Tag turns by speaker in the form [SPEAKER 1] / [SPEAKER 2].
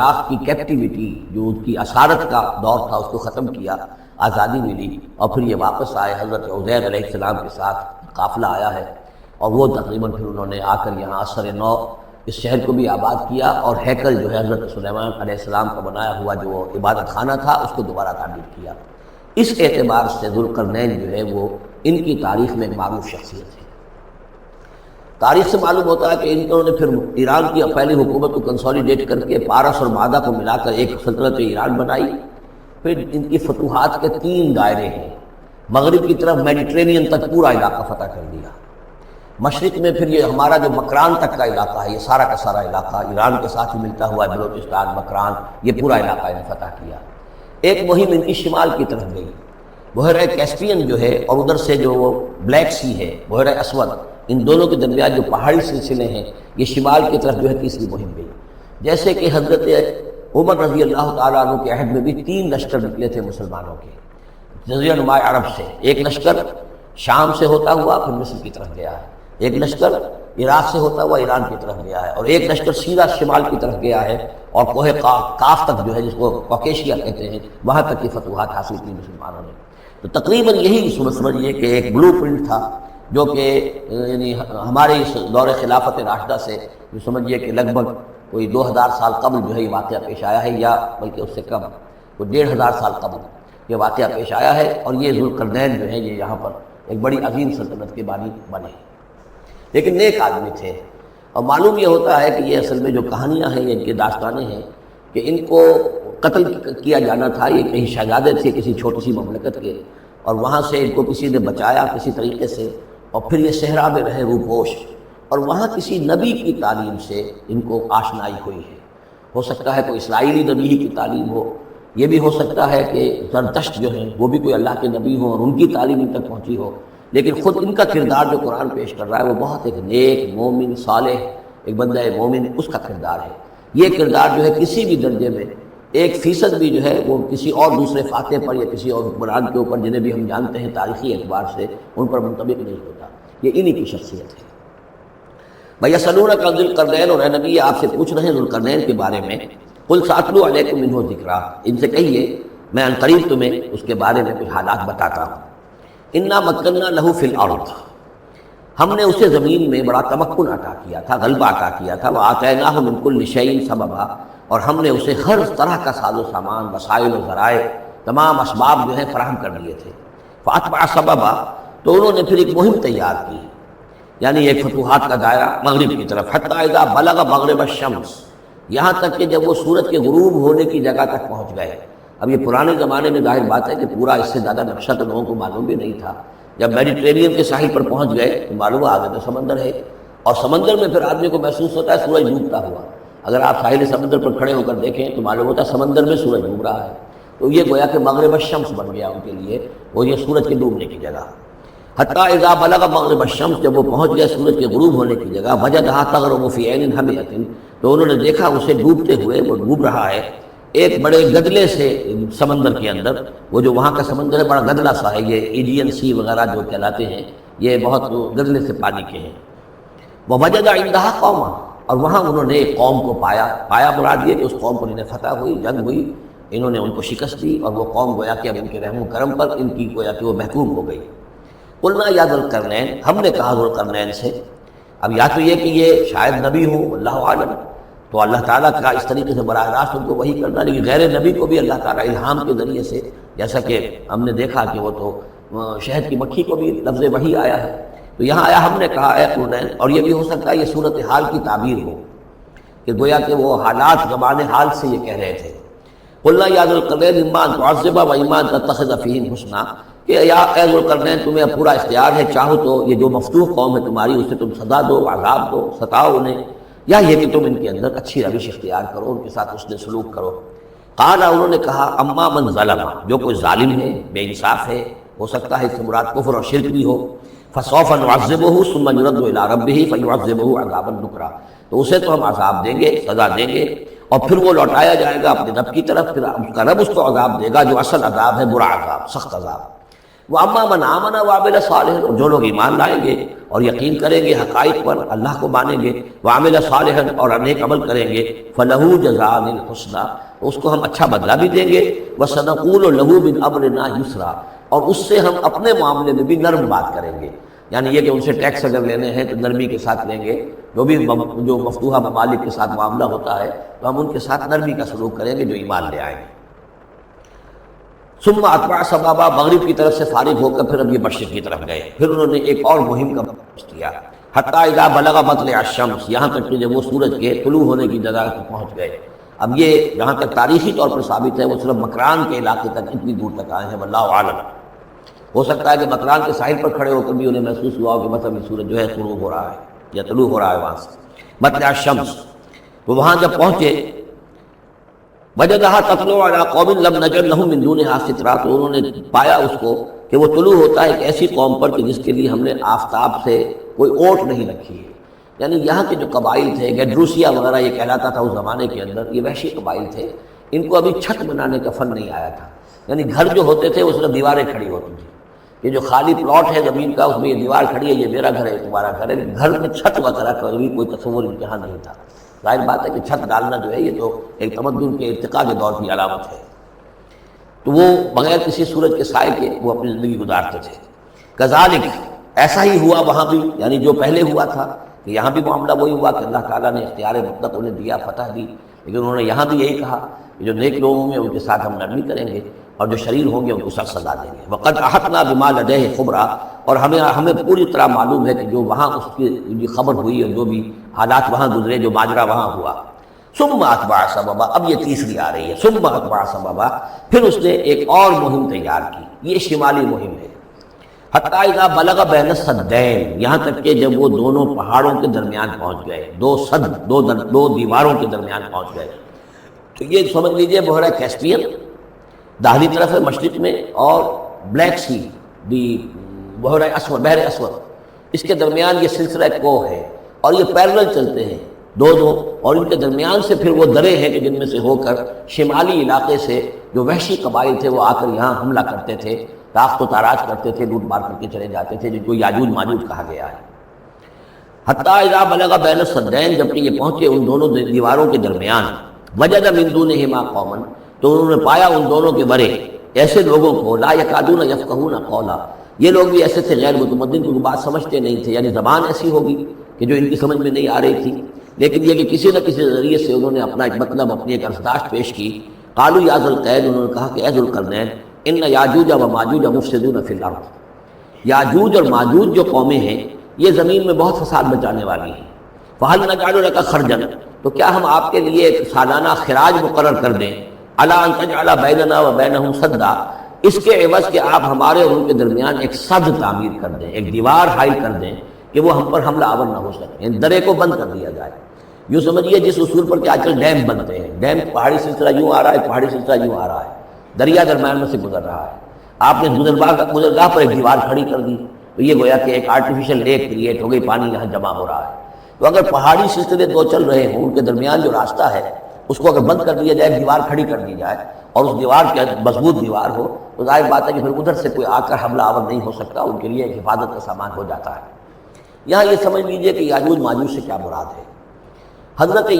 [SPEAKER 1] عراق کی کیپٹیوٹی جو ان کی اسارت کا دور تھا اس کو ختم کیا، آزادی ملی، اور پھر یہ واپس آئے حضرت عزیر علیہ السلام کے ساتھ قافلہ آیا ہے، اور وہ تقریباً پھر انہوں نے آ کر یہاں اثر نو اس شہر کو بھی آباد کیا، اور ہیکل جو ہے حضرت سلیمان علیہ السلام کا بنایا ہوا جو عبادت خانہ تھا اس کو دوبارہ تعمیر کیا۔ اس اعتبار سے ذوالقرنین جو ہے وہ ان کی تاریخ میں ایک معروف شخصیت ہے۔ تاریخ سے معلوم ہوتا ہے کہ انہوں نے پھر ایران کی پہلی حکومت کو کنسولیڈیٹ کر کے پارس اور مادہ کو ملا کر ایک سلطنت ایران بنائی۔ پھر ان کی فتوحات کے 3 دائرے ہیں، مغرب کی طرف میڈیٹرینین تک پورا علاقہ فتح کر دیا، مشرق میں پھر یہ ہمارا جو مکران تک کا علاقہ ہے، یہ سارا کا سارا علاقہ ایران کے ساتھ ہی ملتا ہوا ہے، بلوچستان، مکران، یہ پورا علاقہ انہیں فتح کیا۔ ایک مہم ان کی شمال کی طرف گئی، بحیرہ کیسپین جو ہے، اور ادھر سے جو وہ بلیک سی ہے، بحیرہ اسود، ان دونوں کے درمیان جو پہاڑی سلسلے ہیں، یہ شمال کی طرف جو ہے تیسری مہم گئی۔ جیسے کہ حضرت عمر رضی اللہ تعالیٰ عنہ کے عہد میں بھی 3 لشکر نکلے تھے مسلمانوں کے جزیرہ نما عرب سے، ایک لشکر شام سے ہوتا ہوا پھر مصر کی طرف گیا ہے، ایک لشکر عراق سے ہوتا ہوا ایران کی طرف گیا ہے، اور ایک لشکر سیدھا شمال کی طرف گیا ہے اور کوہ کاف تک جو ہے جس کو کوکیشیا کہتے ہیں وہاں تک کی فتوحات حاصل کی مسلمانوں نے۔ تو تقریباً یہی سمجھیے کہ ایک بلو پرنٹ تھا جو کہ یعنی ہمارے اس دور خلافت راشدہ سے جو سمجھیے کہ لگ بھگ کوئی 2000 سال قبل جو ہے یہ واقعہ پیش آیا ہے، یا بلکہ اس سے کم، کوئی 1500 سال قبل یہ واقعہ پیش آیا ہے، اور یہ ذوالقرنین جو ہے یہ یہاں پر ایک بڑی عظیم سلطنت کے بانی بنے، لیکن نیک آدمی تھے۔ اور معلوم یہ ہوتا ہے کہ یہ اصل میں جو کہانیاں ہیں، ان کی داستانیں ہیں کہ ان کو قتل کیا جانا تھا، یہ کہیں شہزادے تھے کسی چھوٹی سی مملکت کے، اور وہاں سے ان کو کسی نے بچایا کسی طریقے سے، اور پھر یہ صحرا میں رہے روپوش، اور وہاں کسی نبی کی تعلیم سے ان کو آشنائی ہوئی ہے۔ ہو سکتا ہے کوئی اسرائیلی نبی ہی کی تعلیم ہو، یہ بھی ہو سکتا ہے کہ زرتشت جو ہیں وہ بھی کوئی اللہ کے نبی ہوں اور ان کی تعلیم ان تک پہنچی ہو، لیکن خود ان کا کردار جو قرآن پیش کر رہا ہے وہ بہت ایک نیک مومن صالح ایک بندہ مومن اس کا کردار ہے۔ یہ کردار جو ہے کسی بھی درجے میں 1% بھی جو ہے وہ کسی اور دوسرے فاتح پر یا کسی اور حکمران کے اوپر جنہیں بھی ہم جانتے ہیں تاریخی اعتبار سے ان پر منطبق نہیں ہوتا، یہ انہی کی شخصیت ہے۔ وَيَسْأَلُونَكَ عَنِ ذِي الْقَرْنَيْنِ، اور اے نبی آپ سے پوچھ رہے ہیں ذوالقرنین کے بارے میں، قُلْ سَأَتْلُو عَلَيْكُم مِّنْهُ ذِكْرًا، ان سے کہیے میں ان قریب تمہیں اس کے بارے میں کچھ حالات بتاتا ہوں۔ اِنَّا مَكَّنَّا لَهُ فِي الْأَرْضِ، ہم نے اسے زمین میں بڑا تمکن عطا کیا تھا، غلبہ عطا کیا تھا، وَآتَيْنَاهُ مِن كُلِّ شَيْءٍ سَبَبًا، اور ہم نے اسے ہر طرح کا ساز و سامان، وسائل و ذرائع، تمام اسباب جو ہیں فراہم کر دیے تھے۔ فَأَتْبَعَ سَبَبًا، تو انہوں نے پھر ایک مہم تیار کی، یعنی ایک فتوحات کا دائرہ مغرب کی طرف، حتیٰ اذا بلغ مغرب الشمس، یہاں تک کہ جب وہ سورج کے غروب ہونے کی جگہ تک پہنچ گئے۔ اب یہ پرانے زمانے میں ظاہر بات ہے کہ پورا اس سے زیادہ نقشہ تو لوگوں کو معلوم بھی نہیں تھا، جب میڈیٹرینین کے ساحل پر پہنچ گئے تو معلوم آگے تو سمندر ہے، اور سمندر میں پھر آدمی کو محسوس ہوتا ہے سورج ڈوبتا ہوا، اگر آپ ساحل سمندر پر کھڑے ہو کر دیکھیں تو معلوم ہوتا ہے سمندر میں سورج ڈوب رہا ہے، تو یہ گویا کہ مغرب الشمس بن گیا ان کے لیے، وہ یہ سورج کے ڈوبنے کی جگہ۔ حتیٰ اذا بلغ مغرب الشمس، جب وہ پہنچ گئے سورج کے غروب ہونے کی جگہ، وجدہا تغرب فی عین حمیۃ، تو انہوں نے دیکھا اسے ڈوبتے ہوئے، وہ ڈوب رہا ہے ایک بڑے گدلے سے سمندر کے اندر، وہ جو وہاں کا سمندر ہے بڑا گدلا سا ہے، یہ ایڈین سی وغیرہ جو کہلاتے ہیں یہ بہت گدلے سے پانی کے ہیں۔ ووجد عندہا قوما، اور وہاں انہوں نے ایک قوم کو پایا مراد یہ کہ اس قوم پر انہیں فتح ہوئی، جنگ ہوئی، انہوں نے ان کو شکست دی، اور وہ قوم گویا کہ اب ان کے رحم و کرم پر ان کی گویا کہ وہ محکوم ہو گئی۔ قلنا یا ذوالقرنین، ہم نے کہا ذوالقرنین سے، اب یا تو یہ کہ یہ شاید نبی ہوں اللہ عالم، تو اللہ تعالیٰ کا اس طریقے سے براہ راست ان کو وحی کرنا، لیکن غیر نبی کو بھی اللہ تعالیٰ الہام کے ذریعے سے، جیسا کہ ہم نے دیکھا کہ وہ تو شہد کی مکھی کو بھی لفظ وحی آیا ہے، تو یہاں آیا ہم نے کہا اے قرنین، اور یہ بھی ہو سکتا ہے یہ صورتحال کی تعبیر ہو کہ گویا کہ وہ حالات زمان حال سے یہ کہہ رہے تھے۔ قلنا یا ذوالقرنین اما ان تعذب و اما ان تتخذ فیہم حسنا، کہ یا اے ذوالقرنین تمہیں پورا اختیار ہے، چاہو تو یہ جو مفتوح قوم ہے تمہاری اسے تم سزا دو، عذاب دو، ستاؤ انہیں، یا یہ کہ تم ان کے اندر اچھی روش اختیار کرو، ان کے ساتھ حسن سلوک کرو۔ قال، انہوں نے کہا اما من ظلم، جو کوئی ظالم ہے، بے انصاف ہے، ہو سکتا ہے اس سے مراد کفر اور شرک بھی ہو، فسوف نعذبہ ثم يرد الى ربہ فیعذبہ عذابا نکرا، تو اسے تو ہم عذاب دیں گے، سزا دیں گے، اور پھر وہ لوٹایا جائے گا اپنے رب کی طرف، پھر اس کا رب اس کو عذاب دے گا جو اصل عذاب ہے، برا عذاب، سخت عذاب۔ وَأَمَّا مَنْ آمَنَ وَعَمِلَ صَالِحًا، جو لوگ ایمان لائیں گے اور یقین کریں گے حقائق پر، اللہ کو مانیں گے، وَعَمِلَ صَالِحًا اور نیک عمل کریں گے، فَلَهُ جَزَاءً الْحُسْنَىٰ، اس کو ہم اچھا بدلہ بھی دیں گے، وَسَنَقُولُ لَهُ مِنْ أَمْرِنَا يُسْرًا، اور اس سے ہم اپنے معاملے میں بھی نرم بات کریں گے، یعنی یہ کہ ان سے ٹیکس اگر لینے ہیں تو نرمی کے ساتھ لیں گے، جو مفتوحہ ممالک کے ساتھ معاملہ ہوتا ہے تو ہم ان کے ساتھ نرمی کا سلوک کریں گے جو ایمان لے آئیں گے۔ ثم اتبع سبابا، مغرب کی طرف سے فارغ ہو کر پھر اب یہ مشرق کی طرف گئے، پھر انہوں نے ایک اور مہم کا بندوبست کیا، حتیٰ اذا بلغ مطلع الشمس، یہاں تک کہ جب وہ سورج کے طلوع ہونے کی جگہ تک پہنچ گئے۔ اب یہ جہاں تک تاریخی طور پر ثابت ہے وہ صرف مکران کے علاقے تک اتنی دور تک آئے ہیں، واللہ عالم۔ ہو سکتا ہے کہ مکران کے ساحل پر کھڑے ہو کر بھی انہیں محسوس ہوا ہو کہ مثلا یہ سورج جو ہے غروب ہو رہا ہے یا طلوع ہو رہا ہے وہاں سے، مطلع الشمس۔ تو وہاں جب پہنچے، وجدہا تطلع علی قوم لم نجعل لہم من دونہا سترا، تو انہوں نے پایا اس کو کہ وہ طلوع ہوتا ہے ایک ایسی قوم پر کہ جس کے لیے ہم نے آفتاب سے کوئی اوٹ نہیں رکھی ہے، یعنی یہاں کے جو قبائل تھے، گیڈروسیا وغیرہ یہ کہلاتا تھا اس زمانے کے اندر، یہ وحشی قبائل تھے، ان کو ابھی چھت بنانے کا فن نہیں آیا تھا، یعنی گھر جو ہوتے تھے وہ صرف دیواریں کھڑی ہوتی تھیں، یہ جو خالی پلاٹ ہے زمین کا اس میں یہ دیوار کھڑی ہے، یہ میرا گھر ہے تمہارا گھر ہے، گھر میں چھت وغیرہ کا بھی کوئی تصور امتحان نہیں تھا۔ ظاہر بات ہے کہ چھت ڈالنا جو ہے یہ تو ایک تمدن کے ارتقاء کے دور کی علامت ہے، تو وہ بغیر کسی سورج کے سائے کے وہ اپنی زندگی گزارتے تھے۔ کذالک، ایسا ہی ہوا وہاں بھی، یعنی جو پہلے ہوا تھا کہ یہاں بھی معاملہ وہی ہوا کہ اللہ تعالیٰ نے اختیار مطلق انہیں دیا، فتح دی، لیکن انہوں نے یہاں بھی یہی کہا کہ جو نیک لوگ ہوں گے ان کے ساتھ ہم نرمی کریں گے اور جو شریر ہوں گے ان کو سخت سزا دیں گے۔ وقد احطنا بما لدیہ خبرا، اور ہمیں پوری طرح معلوم ہے کہ جو وہاں اس کی خبر ہوئی اور جو بھی حالات وہاں گزرے، جو ماجرا وہاں ہوا۔ ثم اتبع سببا، اب یہ تیسری آ رہی ہے، ثم اتبع سببا، پھر اس نے ایک اور مہم تیار کی، یہ شمالی مہم ہے۔ حتیٰ اذا بلغ بین السدین، یہاں تک کہ جب وہ دونوں پہاڑوں کے درمیان پہنچ گئے، دو دیواروں کے درمیان پہنچ گئے، تو یہ سمجھ لیجئے بحیرہ کیسپیئن داہلی طرف ہے مشرق میں، اور بلیک سی بھی بحر اسود، اس کے درمیان یہ سلسلہ کوہ ہے اور یہ پیرلل چلتے ہیں دو، اور ان کے درمیان سے پھر وہ درے ہیں کہ جن میں سے ہو کر شمالی علاقے سے جو وحشی قبائل تھے وہ آ کر یہاں حملہ کرتے تھے، تاخت و تاراج کرتے تھے، لوٹ مار کر کے چلے جاتے تھے، جن کو یاجوج ماجوج کہا گیا ہے۔ حتیٰ اذا بلغ بین السدین، جب کہ یہ پہنچے ان دونوں دیواروں کے درمیان، وجد من دونہما قوما، تو انہوں نے پایا ان دونوں کے برے ایسے لوگوں کو، لا یکادون یفقہون قولا، یہ لوگ بھی ایسے تھے غیر متمدن، کیونکہ بات سمجھتے نہیں تھے، یعنی زبان ایسی ہوگی کہ جو ان کی سمجھ میں نہیں آ رہی تھی، لیکن یہ کہ کسی نہ کسی ذریعے سے انہوں نے اپنا ایک مطلب، اپنی ایک ارشادات پیش کی۔ قالوا یا ذا القرنین، انہوں نے کہا کہ اے ذو القرنین، ان یاجوج و ماجوج مفسدون فی الارض، یاجوج اور ماجوج جو قومیں ہیں یہ زمین میں بہت فساد مچانے والی ہیں، فہل نجعل لک خرجا، تو کیا ہم آپ کے لیے ایک سالانہ خراج مقرر کر دیں، الا ان تجعل بیننا و بینہم سدا، اس کے عوض کہ آپ ہمارے اور ان کے درمیان ایک سد تعمیر کر دیں، ایک دیوار حائل کر دیں کہ وہ ہم پر حملہ آور نہ ہو سکے، یعنی درے کو بند کر دیا جائے۔ یوں سمجھیے جس اصول پر کہ آج کل ڈیم بنتے ہیں، ڈیم پہاڑی سلسلہ یوں آ رہا ہے، پہاڑی سلسلہ یوں آ رہا ہے، دریا درمیان میں سے گزر رہا ہے، آپ نے گزرگاہ پر ایک دیوار کھڑی کر دی تو یہ گویا کہ ایک آرٹیفیشل لیک کریٹ ہو گئی، پانی یہاں جمع ہو رہا ہے۔ تو اگر پہاڑی سلسلے دو چل رہے ہوں، ان کے درمیان جو راستہ ہے اس کو اگر بند کر دیا جائے، دیوار کھڑی کر دی جائے اور اس دیوار کے مضبوط دیوار ہو، تو ظاہر بات ہے کہ پھر ادھر سے کوئی آ کر حملہ آور نہیں ہو سکتا، ان کے لیے ایک حفاظت کا سامان ہو جاتا ہے۔ یہاں یہ سمجھ لیجئے کہ یاجوج ماجوج سے کیا مراد ہے۔ حضرت